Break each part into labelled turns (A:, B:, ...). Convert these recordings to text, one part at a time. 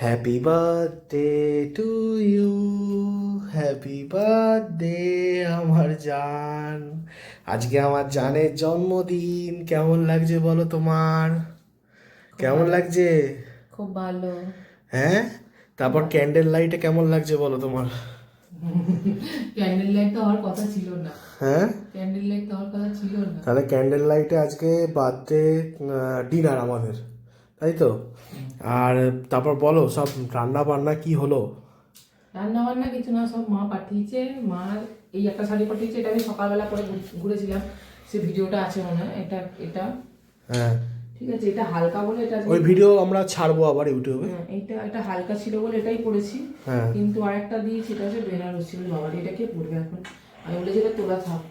A: Happy birthday to you, happy birthday আমার জান। আজকে আমার জানের জন্মদিন। কেমন লাগছে বলো তোমার? কেমন লাগছে?
B: খুব ভালো।
A: হ্যাঁ, তারপর ক্যান্ডেল লাইটে কেমন লাগছে বলো তোমার?
B: ক্যান্ডেল লাইট তো হওয়ার কথা ছিল না।
A: হ্যাঁ,
B: ক্যান্ডেল লাইট তো হওয়ার কথা ছিল না।
A: তাহলে ক্যান্ডেল লাইটে আজকে বার্থডে ডিনার আমাদের, তাই তো? আর তারপর বলো, সব রান্না বান্না কি হলো?
B: রান্না বান্না কিছু না, সব মা পাঠিয়েছে। মা এই একটা শাড়ি পাঠিয়েছে, এটা আমি সকালবেলা করে ঘুরেছিলাম, সে ভিডিওটা আছে মনে হয়। এটা এটা
A: হ্যাঁ,
B: ঠিক আছে, এটা হালকা বলে এটা
A: ওই ভিডিও আমরা ছাড়বো আবার ইউটিউবে।
B: হ্যাঁ, এইটা এটা হালকা ছিল বলে এটাই পরেছি।
A: হ্যাঁ,
B: কিন্তু আরেকটা দিয়েছি, এটা হচ্ছে বেনারসি। বলে বাবা এটা কে পরবে এখন? আমি বলেছি এটা তোলা থাক,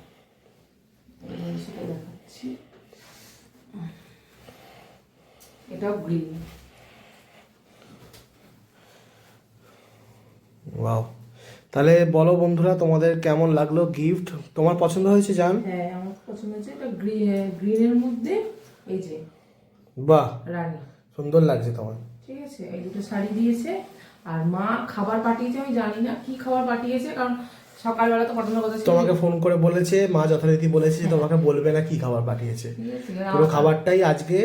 B: সেটা দেখাচ্ছি। এটাও গ্রিন।
A: ওয়াও। তাহলে বলো বন্ধুরা, তোমাদের কেমন লাগলো গিফট? তোমার পছন্দ হয়েছে জান?
B: হ্যাঁ, আমার পছন্দ হচ্ছে। এটা গ্রিনের মধ্যে এই যে
A: বাহ,
B: রানী,
A: সুন্দর লাগছে তোমার।
B: ঠিক আছে। এই দুটো শাড়ি দিয়েছে। আর মা খাবার পাঠিয়েছে, আমি জানি না কি খাবার পাঠিয়েছে, কারণ সকালবেলা তো পাঠানোর কথা ছিল।
A: তোমাকে ফোন করে বলেছে, মা যথারীতি বলেছে যে তোমাকে বলবে না কি খাবার পাঠিয়েছে।
B: ঠিক আছে,
A: পুরো খাবারটাই আজকে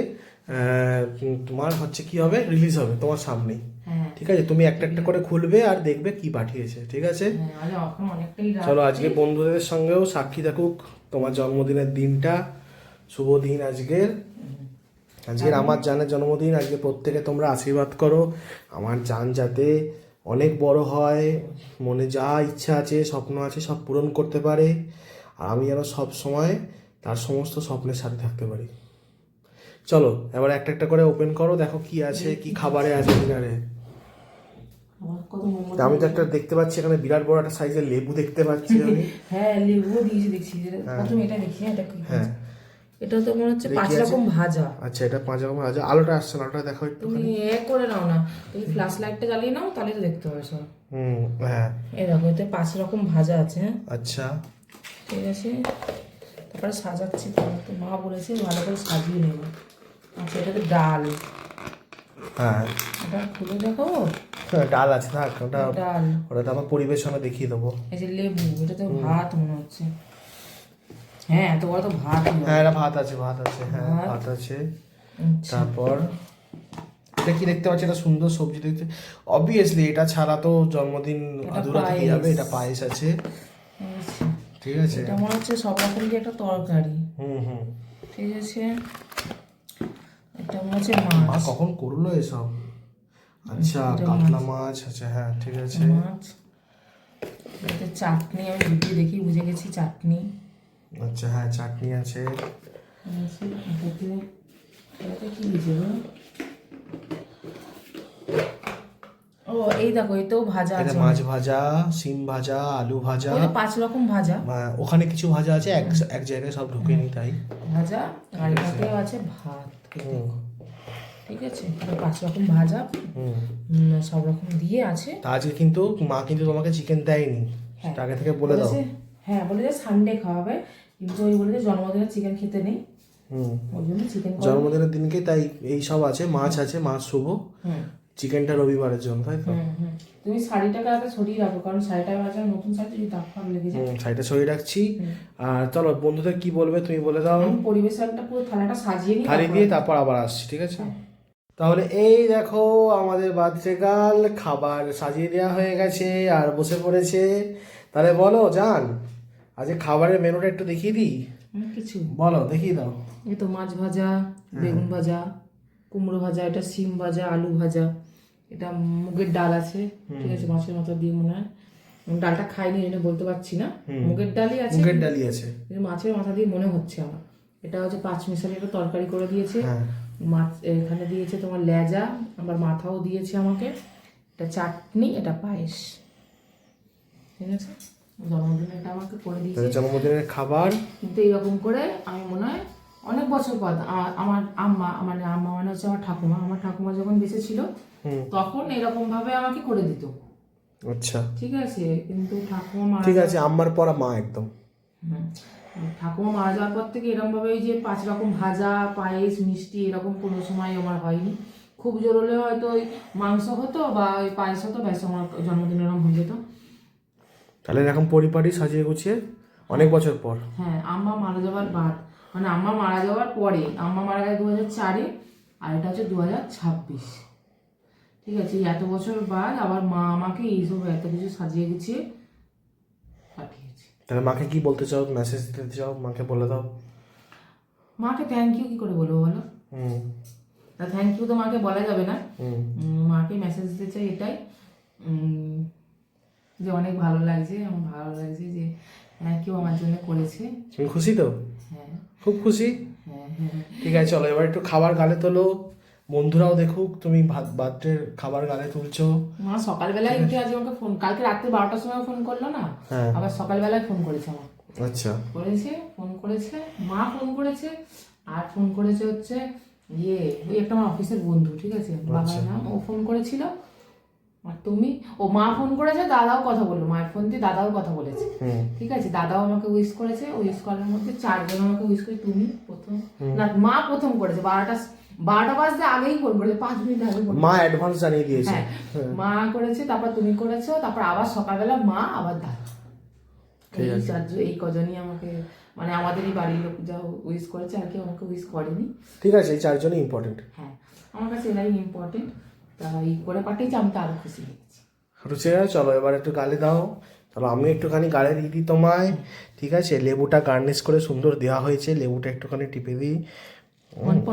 A: তোমার হচ্ছে কি হবে, রিলিজ হবে তোমার সামনেই।
B: হ্যাঁ
A: ঠিক আছে, তুমি একটা একটা করে খুলবে আর দেখবে কি পাঠিয়েছে। ঠিক আছে,
B: হ্যাঁ, আজ এখন অনেকটাই রাত।
A: চলো আজকে বন্ধুদের সঙ্গেও সাক্ষী থাকুক তোমার জন্মদিনের দিনটা। শুভ দিন আজকের। আজকের আমার জানের জন্মদিন। আজকে প্রত্যেকে তোমরা আশীর্বাদ করো আমার জান যাতে অনেক বড় হয়, মনে যা ইচ্ছা আছে স্বপ্ন আছে সব পূরণ করতে পারে, আর আমি যেন সব সময় তার সমস্ত স্বপ্নের সাথে থাকতে পারি। চলো এবার একটা একটা করে ওপেন করো, দেখো কি আছে, কি খাবারে আছে ডিনারে।
B: আমার কত মোমো
A: আমি তো একটা দেখতে পাচ্ছি এখানে, বিরাট বড় একটা সাইজের লেবু দেখতে পাচ্ছি আমি।
B: হ্যাঁ, লেবুও দিয়েছি দেখছি। প্রথমে এটা দেখি, এটা কি?
A: হ্যাঁ,
B: এটা তো মনে হচ্ছে
A: এটা
B: 5
A: কি আছে?
B: রকম ভাজা।
A: আচ্ছা, এটা 5 রকম আছে। আলোটা আসছে না, আলোটা দেখো একটু।
B: তুমি করে নাও না, তুমি ফ্ল্যাশ লাইটটা জ্বালিয়ে নাও, তাহলে তো দেখতে হবে সব।
A: হ্যাঁ,
B: এই দেখো, এতে 5 রকম ভাজা আছে। হ্যাঁ,
A: আচ্ছা।
B: ঠিক আছে। তারপরে সাজাচ্ছি তো, তো মা বলেছে ভালো করে সাজিয়ে নেবো। আচ্ছা, এটাতে ডাল।
A: হ্যাঁ,
B: এটা খুলে দেখো।
A: ডাল আছে, থাক ওটা।
B: ডাল।
A: ওটা তো আমার পরিবেশনে দেখিয়ে দেবো।
B: এই যে লেবু, এটা তো ভাত মনে হচ্ছে। হ্যাঁ, এত বড় তো ভাত।
A: হ্যাঁ, এটা ভাত আছে, ভাত আছে, হ্যাঁ
B: ভাত।
A: ভাত আছে।
B: আচ্ছা।
A: তারপর এটা কি দেখতে পাচ্ছি, এটা সুন্দর সবজি দেখতে। অবভিয়াসলি এটা ছাড়া তো জন্মদিন
B: এটা
A: আধুরা থেকে যাবে।
B: পায়েস।
A: এটা পায়েস আছে,
B: আচ্ছা,
A: ঠিক আছে।
B: এটা মনে হচ্ছে সব রকম দিয়ে একটা তরকারি।
A: হুম।
B: ঠিক আছে। এটা মনে হচ্ছে
A: মা
B: মাছ।
A: কখন করলো এসব? আচ্ছা,
B: এটা
A: কাতলা মাছ আছে, হ্যাঁ ঠিক আছে।
B: মাছ। এটাতে চাটনি, আমি ভিডিও দেখি বুঝে গেছি চাটনি।
A: আচ্ছা, হ্যাঁ চাটনি আছে।
B: আছে, এটাতে কি দিয়েছে গো? ও, এই দেখো, এটাও ভাজা
A: এটা
B: আছে।
A: মাছ ভাজা, সিম ভাজা, আলু ভাজা।
B: ওই 5 রকম ভাজা।
A: ওখানে কিছু ভাজা আছে, এক এক জায়গায় সব ঢুকে নি তাই।
B: ভাজা। আর এটাতেও আছে ভাত।
A: হুম,
B: ঠিক আছে, 5 রকম ভাজা।
A: হুম।
B: সব রকম দিয়ে আছে।
A: তা আজকে কিন্তু মা কিন্তু তোমাকে চিকেন দেয়নি,
B: হ্যাঁ,
A: সেটা আগে থেকে বলে দাও।
B: বলেছে। হ্যাঁ, বলেছে সানডে খাওয়াবে, কিন্তু ওই বলেছে জন্মদিনে চিকেন খেতে নেই,
A: হুম,
B: ওই জন্য চিকেন।
A: জন্মদিনের দিনকে তাই এই সব আছে, মাছ আছে, মাছ শুভ,
B: হুম
A: চিকেনটা রবিবারের জন্য, তাই তো?
B: হুম হুম। তুমি শাড়িটাকে আগে সরিয়ে রাখো, কারণ শাড়িটা বাজার নতুন শাড়ি, যদি দাগ ফাগ লেগে যায়।
A: শাড়িটা সরিয়ে রাখছি। আর চলো বন্ধুদের কি বলবে তুমি বলে দাও।
B: আমি পরিবেশনটা পুরো থালাটা সাজিয়ে নিই,
A: থালি দিয়ে তারপর আবার আসছি, ঠিক আছে? তাহলে এই দেখো আমাদের বার্থডে গার্ল, খাবার সাজিয়ে দেওয়া হয়ে গেছে আর বসে পড়েছে। তাহলে বলো জান, আজকে খাবারের মেনুটা একটু দেখিয়ে দিই।
B: কিছু
A: বলো, দেখিয়ে দাও।
B: এই তো মাছ ভাজা, বেগুন ভাজা, কুমড়ো ভাজা, এটা সিম ভাজা, আলু ভাজা, এটা মুগের ডাল আছে। ঠিক আছে, মাছের মাথা দিয়ে মনে হয়। আমি ডালটা খাইনি, এটা বলতে পারছি না। মুগের ডালই আছে,
A: মুগের ডালি আছে।
B: কিন্তু মাছের মাথা দিয়ে মনে হচ্ছে আমার। এটা হচ্ছে 5 মিশালি একটা তরকারি করে দিয়েছে।
A: হ্যাঁ,
B: মাছ এখানে দিয়েছে তোমার লেজা, আবার মাথাও দিয়েছে আমাকে। এটা চাটনি, এটা পায়েস। ঠিক আছে, জন্মদিনে এটা আমাকে করে দিয়েছে।
A: জন্মদিনের খাবার।
B: কিন্তু এইরকম করে আমি মনে হয় অনেক বছর পর আমার আম্মা, মানে আম্মা মানে হচ্ছে আমার ঠাকুমা যখন বেঁচে ছিল, তখন এরকম ভাবে আমাকে করে দিত।
A: আচ্ছা,
B: ঠিক আছে, কিন্তু ঠাকুমা মারা
A: ঠিক আছে, আম্মার পরা মা একদম।
B: হুম, ঠাকুমা মারা যাওয়ার পর থেকে এরকম ভাবে ওই যে 5 রকম ভাজা, পায়েস, মিষ্টি এরকম কোনো সময় আমার হয়নি। খুব জোর হলে হয়তো ওই মাংস হতো বা ওই পায়েস হতো, ব্যাস আমার জন্মদিন এরকম হয়ে যেত।
A: তাহলে এরকম পরিপাটি সাজিয়ে গুছিয়ে অনেক বছর পর।
B: হ্যাঁ, আম্মা মারা যাওয়ার বাদ, মানে আম্মা মারা যাওয়ার পরে, আম্মা মারা গেছে 2004-এ, আর এটা হচ্ছে 2026। ঠিক আছে, এই এত বছর বাদ আবার মা আমাকে এইসব এত কিছু সাজিয়ে গুছিয়ে পাঠিয়েছে।
A: তাহলে মাকে কি বলতে চাও, মেসেজ দিতে চাও, মাকে বলে দাও।
B: মাকে থ্যাংক ইউ কি করে বলবো বলো?
A: হুম
B: তা থ্যাংক ইউ তো মাকে বলা যাবে না।
A: হুম
B: মাকে মেসেজ দিতে চাই এটাই, যে অনেক ভালো লাগছে, আমার ভালো লাগছে যে হ্যাঁ কেউ আমার জন্য করেছে।
A: তুমি খুশি তো?
B: হ্যাঁ
A: খুব খুশি।
B: হ্যাঁ হ্যাঁ।
A: ঠিক আছে, চলো এবার একটু খাবার গালে তোলো, বন্ধুরাও দেখুক তুমি বার্থডে খাবার গালে তুলছো।
B: মা সকালবেলায় উঠে আজ আমাকে ফোন, কালকে রাত্রে 12টার সময় ফোন করলো না,
A: হ্যাঁ
B: আবার সকালবেলায় ফোন করেছে আমার।
A: আচ্ছা
B: ফোন করেছে মা, ফোন করেছে, আর ফোন করেছে হচ্ছে ওই একটা আমার অফিসের বন্ধু, ঠিক আছে, বাবার নাম, ও ফোন করেছিল। আর তুমি, ও মা ফোন করেছে, দাদাও কথা বললো, মায়ের ফোন দিয়ে দাদাও কথা বলেছে। ঠিক আছে, দাদাও আমাকে উইশ করেছে, উইশ করার মধ্যে 4 জন আমাকে উইশ করে, তুমি প্রথম, না মা প্রথম করেছে, 12টা বাজতে আগেই ফোন করেছে, 5 মিনিট আগে ফোন।
A: মা অ্যাডভান্স জানিয়ে দিয়েছে।
B: হ্যাঁ, মা করেছে, তারপর তুমি করেছো, তারপর আবার সকালবেলা মা, আবার দাদা। এই কজনই আমাকে, মানে আমাদেরই বাড়ির লোক যা উইশ করেছে, আর কেউ আমাকে উইশ করেনি।
A: ঠিক আছে, এই 4 জনই ইম্পর্টেন্ট।
B: হ্যাঁ, আমার কাছে এরাই ইম্পর্টেন্ট। তা এই করে পাঠিয়েছি, আমি তো আরো খুশি হয়েছি।
A: রুচিরা, চলো এবার একটু গালে দাও। চলো আমি একটুখানি গালে দিয়ে দিই তোমায়। ঠিক আছে, লেবুটা গার্নিশ করে সুন্দর দেওয়া হয়েছে, লেবুটা একটুখানি টিপে দিই,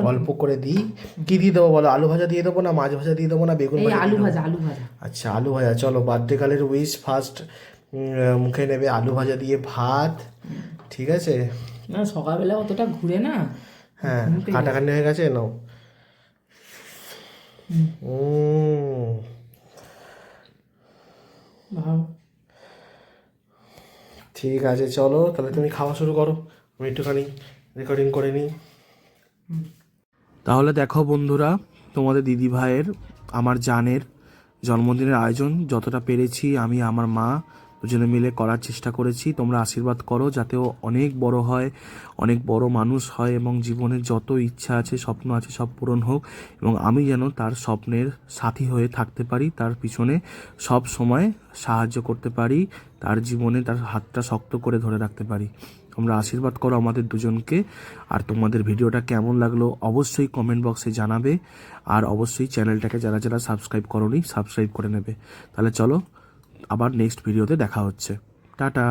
A: অল্প করে দিই। কি দিয়ে দেবো বলো? আলু ভাজা দিয়ে দেবো, না মাছ ভাজা দিয়ে দেবো, না বেগুন ভাজা?
B: আলু ভাজা, আলু ভাজা।
A: আচ্ছা, আলু ভাজা। চলো, বার্থডে গালের উইশ ফার্স্ট মুখে নেবে আলু ভাজা দিয়ে ভাত। ঠিক আছে,
B: না সকালবেলা অতটা ঘুরে না।
A: হ্যাঁ কাটাকাটি হয়ে গেছে, নাও। ঠিক আছে, চলো তাহলে তুমি খাওয়া শুরু করো, আমি একটুখানি রেকর্ডিং করে নিই। তাহলে দেখো বন্ধুরা, তোমাদের দিদি ভাইয়ের, আমার জানের জন্মদিনের আয়োজন যতটা পেরেছি আমি আমার মা দুজনে মিলে করার চেষ্টা করেছি। তোমরা আশীর্বাদ করো যাতে ও অনেক বড় হয়, অনেক বড় মানুষ হয়, এবং জীবনের যত ইচ্ছা আছে, স্বপ্ন আছে, সব পূরণ হোক, এবং আমি যেন তার স্বপ্নের সাথী হয়ে থাকতে পারি, তার পিছনে সব সময় সাহায্য করতে পারি, তার জীবনে তার হাতটা শক্ত করে ধরে রাখতে পারি। তোমরা আশীর্বাদ করো আমাদের দুজনকে। আর তোমাদের ভিডিওটা কেমন লাগলো অবশ্যই কমেন্ট বক্সে জানাবে, আর অবশ্যই চ্যানেলটাকে যারা যারা সাবস্ক্রাইব করোনি সাবস্ক্রাইব করে নেবে। তাহলে চলো, আবার নেক্সট ভিডিওতে দেখা হচ্ছে। টাটা।